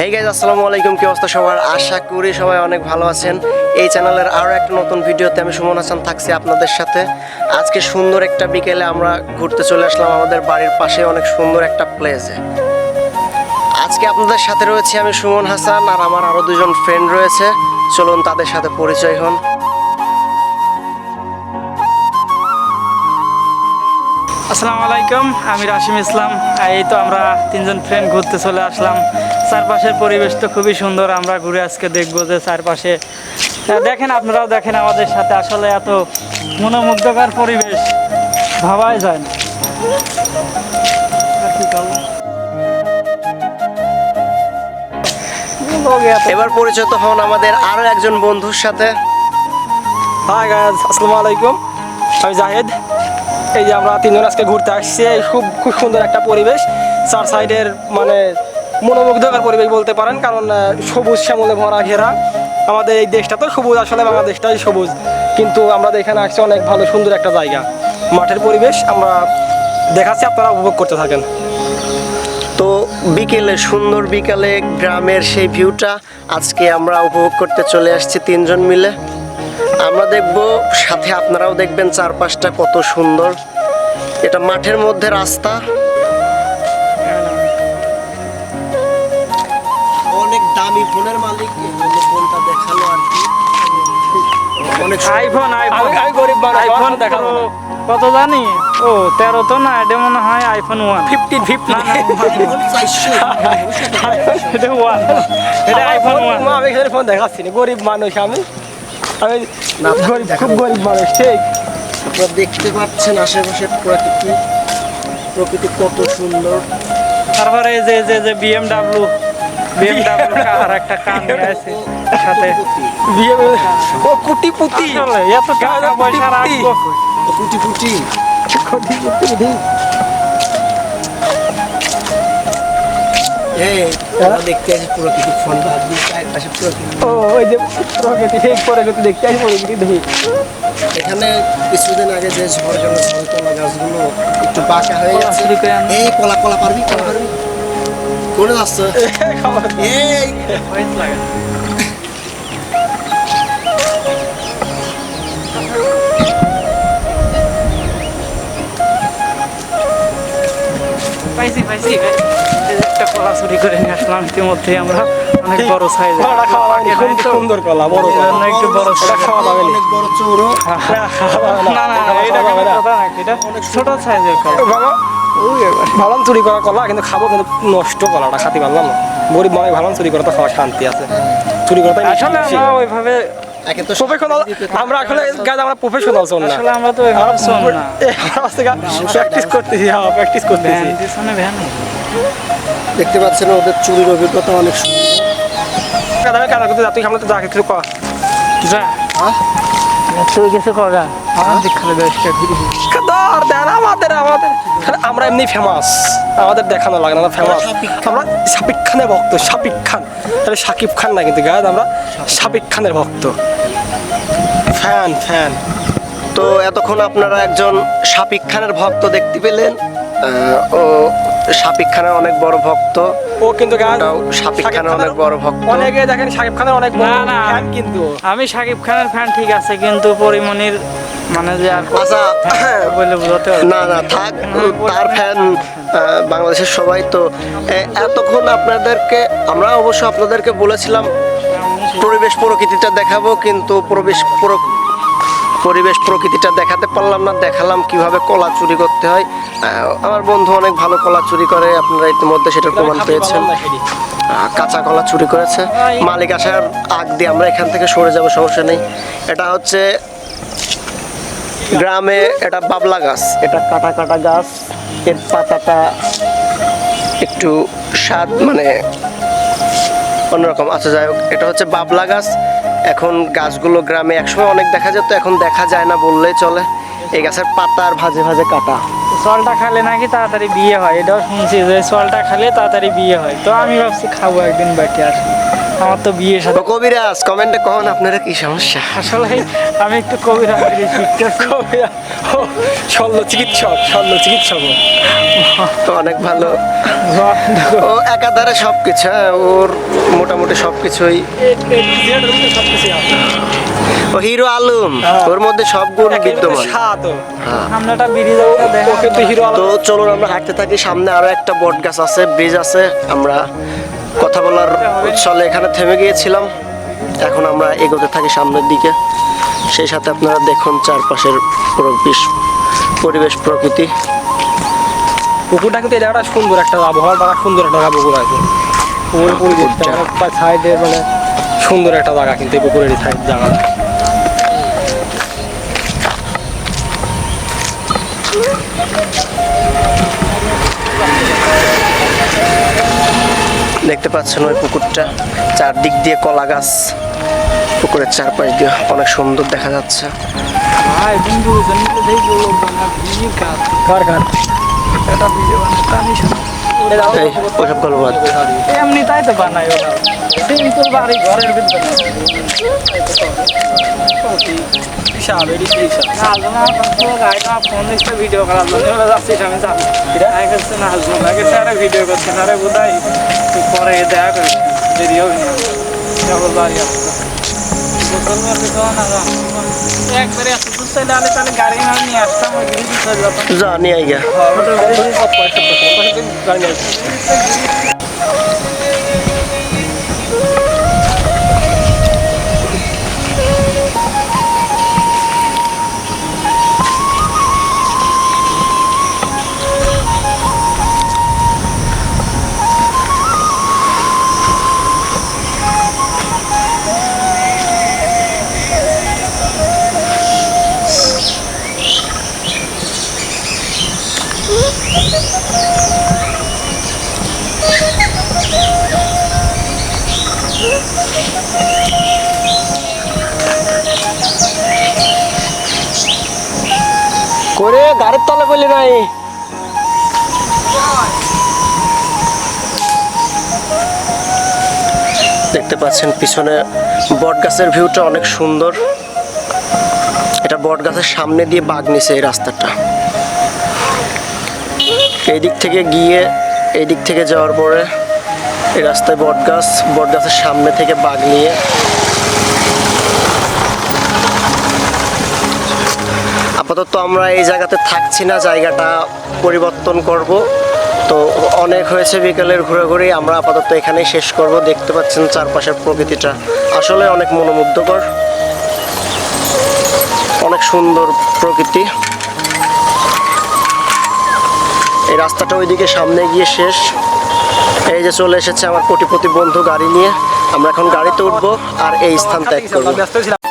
Hey guys, আসসালামু আলাইকুম। কি অবস্থা সবার? আশা করি সবাই অনেক ভালো আছেন। এই চ্যানেলের আরও একটা নতুন ভিডিওতে আমি সুমন হাসান থাকছি আপনাদের সাথে। আজকে সুন্দর একটা বিকেলে আমরা ঘুরতে চলে আসলাম আমাদের বাড়ির পাশে অনেক সুন্দর একটা প্লেসে। আজকে আপনাদের সাথে রয়েছে আমি সুমন হাসান, আর আমার আরও দুজন ফ্রেন্ড রয়েছে। চলুন তাদের সাথে পরিচয় হন। আসসালামু আলাইকুম, আমি রাশিম ইসলাম। এই তো আমরা তিনজন ফ্রেন্ড ঘুরতে চলে আসলাম। চারপাশের পরিবেশ তো খুবই সুন্দর। আমরা ঘুরে আজকে দেখবো যে চারপাশে দেখেন, আপনারাও দেখেন আমাদের সাথে। আসলে এত মনোমুগ্ধকর পরিবেশ ভাবাই যায় না। এবার পরিচিত হন আমাদের আরও একজন বন্ধুর সাথে। হাই গাইস, আসসালামু আলাইকুম। আমি জাহেদ। এই যে আমরা তিনজন আজকে ঘুরতে আসছি। খুব সুন্দর একটা পরিবেশ, চার সাইডের মানে মনোমুগ্ধকর পরিবেশ বলতে পারেন, কারণ সবুজ শ্যামলে ভরা ঘেরা। আমাদের এই দেশটা তো সবুজ, আসলে বাংলাদেশটাই সবুজ, কিন্তু আমরা এখানে আসছি অনেক ভালো সুন্দর একটা জায়গা, মাঠের পরিবেশ আমরা দেখাচ্ছি, আপনারা উপভোগ করতে থাকেন। তো বিকেলে, সুন্দর বিকালে গ্রামের সেই ভিউটা আজকে আমরা উপভোগ করতে চলে আসছি তিনজন মিলে। আমরা দেখব, সাথে আপনারাও দেখবেন চারপাশটা কত সুন্দর। এটা মাঠের মধ্যে রাস্তা, অনেক দামি ফোনের মালিক ফোনটা দেখালো আর কি। অনেক আইফোন আমি গরিব মানুষ, আইফোন দেখাবো না। কত জানি? ও 13 তো না, এটা মনে হয় আইফোন 1। 50 এটা 1, এটা আইফোন 1। আমি এখানে ফোন দেখাচ্ছি না, গরিব মানুষ আমি গরিব, খুব গরিব মানুষ। ঠিক আপনারা দেখতে পাচ্ছেন আশেপাশের প্রকৃতি কত সুন্দর। তারপরে এই যে বিএমডাব্লিউ আর একটা কান আছে সাথে। বিয়ে ও কুটিপুতি, আসলে এত টাকা পয়সা রাখবো কুটি দেখতে আসি প্রকৃতি, ফোন চারপাশে প্রকৃতি। ও ওই যে প্রকৃতি, ঠিক প্রকৃতি দেখতে আসি, প্রকৃতি দেখি। এখানে কিছুদিন আগে যে ঝড় গেল, কলা গাছগুলো একটু বাঁকা হয়ে গেছে। এই কলা পারবি করে যাচ্ছ? এই পাইছি একটা কলা চুরি করে নিয়ে আসলাম। ইতিমধ্যে আমরা অনেক বড় সাইজ, সুন্দর কলা, বড় একটু বড় খাওয়া যাবে না। অনেক বড় চৌড়ো। না এটা কোনো কথা না, এটা ছোট সাইজের কলা। বাবা ভালো চুরি করা কলা, কিন্তু খাবো, কিন্তু নষ্ট কলাটা খাতে পারলাম না। গরিব মানুষ ভালো চুরি করা তো খাওয়া শান্তি আছে, চুরি করা আসলে আমরা ওইভাবে প্রফেশনাল, আমরা আসলে আমরা প্রফেশনাল শোন না, আসলে আমরা তো ওইভাবে শোন না, প্র্যাকটিস করতেছি। হ্যাঁ, প্র্যাকটিস করতেছি। ভ্যান দেখতে পাচ্ছেন ওদের চুরির অভিজ্ঞতা অনেক সুন্দর। কাদা করতে তুই সামনে তো যা কিছু কর যা তুই কিছু করা আমার দেখালে বেশটা ঘুরি আমাদের আমরা এমনি ফেমাস, আমাদের দেখানো লাগে না, আমরা ফেমাস। আমরা শাকিব খানের ভক্ত, শাকিব খান, তাহলে শাকিব খান না, কিন্তু গায়ে আমরা শাকিব খানের ভক্ত, ফ্যান। তো এতক্ষণ আপনারা একজন শাকিব খানের ভক্ত দেখতে পেলেন। ও শাকিব খানের অনেক বড় ভক্ত। ও কিন্তু শাকিব খানের অনেক বড় ভক্ত। অনেকে দেখেন শাকিব খানের অনেক বড় ফ্যান, কিন্তু আমি শাকিব খানের ফ্যান ঠিক আছে, কিন্তু পরিমণির মানে যে আর আচ্ছা বলে বোঝাতে না থাক, তার ফ্যান বাংলাদেশের সবাই। তো এতক্ষণ আমরা অবশ্য আপনাদেরকে বলেছিলাম পরিবেশ প্রকৃতিটা দেখাবো, কিন্তু পরিবেশ প্রকৃতিটা দেখাতে পারলাম না। দেখালাম কিভাবে কলা চুরি করতে হয়। আমার বন্ধু অনেক ভালো কলা চুরি করে, আপনারা ইতিমধ্যে সেটার প্রমাণ পেয়েছেন। কাঁচা কলা চুরি করেছে। মালিক আসার আগ দিয়ে আমরা এখান থেকে সরে যাব, সমস্যা নেই। এটা হচ্ছে গ্রামে, এটা বাবলা গাছ, এটা কাটা গাছ। এর পাতাটা একটু স্বাদ মানে অন্যরকম। আচ্ছা যাই হোক, এটা হচ্ছে বাবলা গাছ। এখন গাছগুলো গ্রামে একসময় অনেক দেখা যেত, এখন দেখা যায় না বললেই চলে। এই গাছের পাতার ভাজে কাটা। সলটা খেলে নাকি তাড়াতাড়ি বিয়ে হয়, এটাও শুনছি যে সলটা খেলে তাড়াতাড়ি বিয়ে হয়। তো আমি ভাবছি খাবো একদিন বাটি আসি। আমার তো বিয়ে ও সাথে কবিরাজ কমেন্টে কখন আপনারা কি সমস্যা? আসলে আমি একটু কবিরা শিখতেছি। শল্য চিকিৎসক তো অনেক ভালো। ও একাধারে সবকিছু, হ্যাঁ ওর মোটামুটি সবকিছুই। ও হিরো আলম, ওর মধ্যে সব গুণ বিদ্যমান। সামনেটা ব্রিজ একটা দেখা ওকে তো হিরো তো চলুন আমরা হাঁটতে থাকি, সামনে আরো একটা বট গাছ আছে, ব্রিজ আছে। আমরা কথা বলার চলে এখানে থেমে গিয়েছিলাম, এখন আমরা এগোতে থাকি সামনের দিকে। সেই সাথে আপনারা দেখুন চারপাশের পরিবেশ প্রকৃতি। পুকুরটা কিন্তু এই জায়গাটা সুন্দর একটা আবহাওয়া, জায়গা সুন্দর একটা জায়গা পুকুর আছে। পুকুরের পরিবেশটা সাইডে মানে সুন্দর একটা জায়গা, কিন্তু এই পুকুরের সাইড জায়গাটা। দেখতে পাচ্ছেন ওই পুকুরটা, চারদিক দিয়ে কলা গাছ, পুকুরের চারপাশ দিয়ে অনেক সুন্দর দেখা যাচ্ছে। ভাই বন্ধু জানিলে দেখি লোক বানা ভিড় কাজ কার এটা ভিডিও বানাতে আমি এই ওসব গল্প বাদ। এমনি তাই তো বানাই ওরা সিম্পল বাড়ি ঘরের ভিতরে বিশাল এটি বিশাল। না পুরো গাড়িটা ফোন একটা ভিডিও করার জন্য ওরা যাচ্ছে আমি জানি আগে কাছে না আসবো আগে স্যার ভিডিও করছে না রে বোধাই পরে দেখা করি দেরি হবে না কেবল বাড়ি আসতো বোতল মারবে তো না একবারে আসতো তো চাইলে আলে তাহলে গাড়ি না নিয়ে আসতাম ওই গিরি চলে যেতাম যা নিয়ে আইগা। করে গাড়ির তলে বলি নাই। দেখতে পাচ্ছেন পিছনে বট গাছের ভিউটা অনেক সুন্দর। এটা বট গাছের সামনে দিয়ে বাঘ নিছে এই রাস্তাটা। এই দিক থেকে গিয়ে এই দিক থেকে যাওয়ার পরে এই রাস্তায় বট গাছের সামনে থেকে বাঘ নিয়ে আপাতত আমরা এই জায়গাতে থাকছি না, জায়গাটা পরিবর্তন করব। তো অনেক হয়েছে বিকেলের ঘোরাঘুরি, আমরা আপাতত এখানেই শেষ করব। দেখতে পাচ্ছেন চারপাশের প্রকৃতিটা আসলে অনেক মনোমুগ্ধকর, অনেক সুন্দর প্রকৃতি। এই রাস্তাটা ওইদিকে সামনে গিয়ে শেষ। এই যে চলে এসেছে আমার কোটিপতি বন্ধু গাড়ি নিয়ে, আমরা এখন গাড়িতে উঠবো আর এই স্থান ত্যাগ করবো। ব্যস্ত ছিলাম।